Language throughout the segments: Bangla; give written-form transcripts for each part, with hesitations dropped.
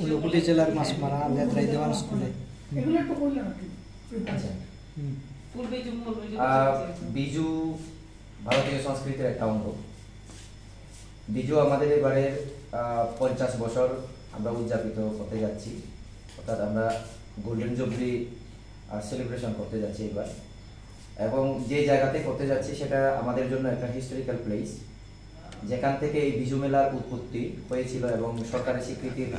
ঊনকোটি জেলার মাছমারা লেত্রাই দেওয়ান স্কুলে বিজু ভারতীয় সংস্কৃতির একটা অঙ্গ। বিজু আমাদের এবারে 50 বছর আমরা উদযাপিত করতে যাচ্ছি, অর্থাৎ আমরা গোল্ডেন জুবলি সেলিব্রেশন করতে যাচ্ছি এবার। এবং যে জায়গাতে করতে যাচ্ছি সেটা আমাদের জন্য একটা হিস্টোরিক্যাল প্লেস, যেখান থেকে এই বিজু মেলার উৎপত্তি হয়েছিল এবং সরকারের স্বীকৃতির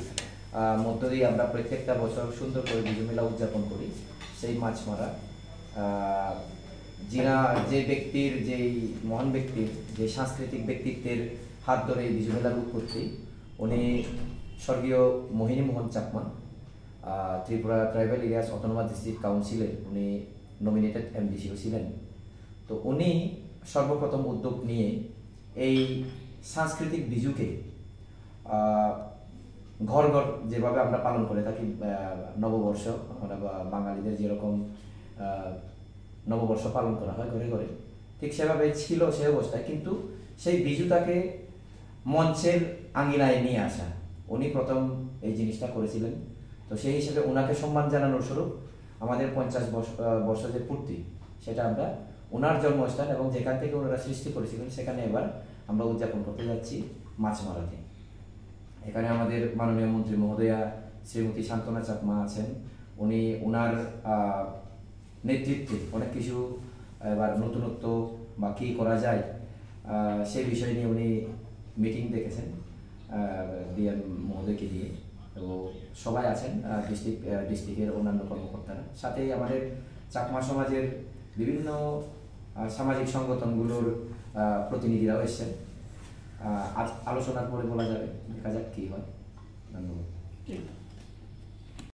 মধ্য দিয়ে আমরা প্রত্যেকটা বছর সুন্দর করে বিজু মেলা উদযাপন করি। সেই মাছমারা যে ব্যক্তির, যেই মহান ব্যক্তির, যে সাংস্কৃতিক ব্যক্তিত্বের হাত ধরে এই বিজু মেলার উৎপত্তি, উনি স্বর্গীয় Mohini Mohan Chakma, Tripura tribal areas autonomous district কাউন্সিলের উনি নমিনেটেড এমডিসিও ছিলেন। তো উনি সর্বপ্রথম উদ্যোগ নিয়ে এই সাংস্কৃতিক বিজুকে ঘর ঘর যেভাবে আমরা পালন করে থাকি, নববর্ষ আমরা বাঙালিদের যেরকম নববর্ষ পালন করা হয় ঘরে ঘরে, ঠিক সেভাবে ছিল সে অবস্থায়, কিন্তু সেই বিজুটাকে মঞ্চের আঙ্গিনায় নিয়ে আসা উনি প্রথম এই জিনিসটা করেছিলেন। তো সেই হিসেবে ওনাকে সম্মান জানানোর স্বরূপ আমাদের 50 বর্ষ যে পূর্তি, সেটা আমরা ওনার জন্মস্থান এবং যেখান থেকে ওনারা সৃষ্টি করেছিলেন সেখানে এবার আমরা উদযাপন করতে যাচ্ছি মাছমারাতে। এখানে আমাদের মাননীয় মন্ত্রী মহোদয়া শ্রীমতী শান্তনা চাকমা আছেন। উনি ওনার নেতৃত্বে অনেক কিছু এবার নতুনত্ব বা কী করা যায় সেই বিষয় নিয়ে উনি মিটিং ডেকেছেন ডিএম মহোদয়কে দিয়ে। তো সবাই আছেন, ডিস্ট্রিক্টের অন্যান্য কর্মকর্তারা, সাথে আমাদের চাকমা সমাজের বিভিন্ন সামাজিক সংগঠনগুলোর প্রতিনিধিরাও এসছেন। আলোচনার পরে বলা যাবে, দেখা যাক কী হয়। ধন্যবাদ।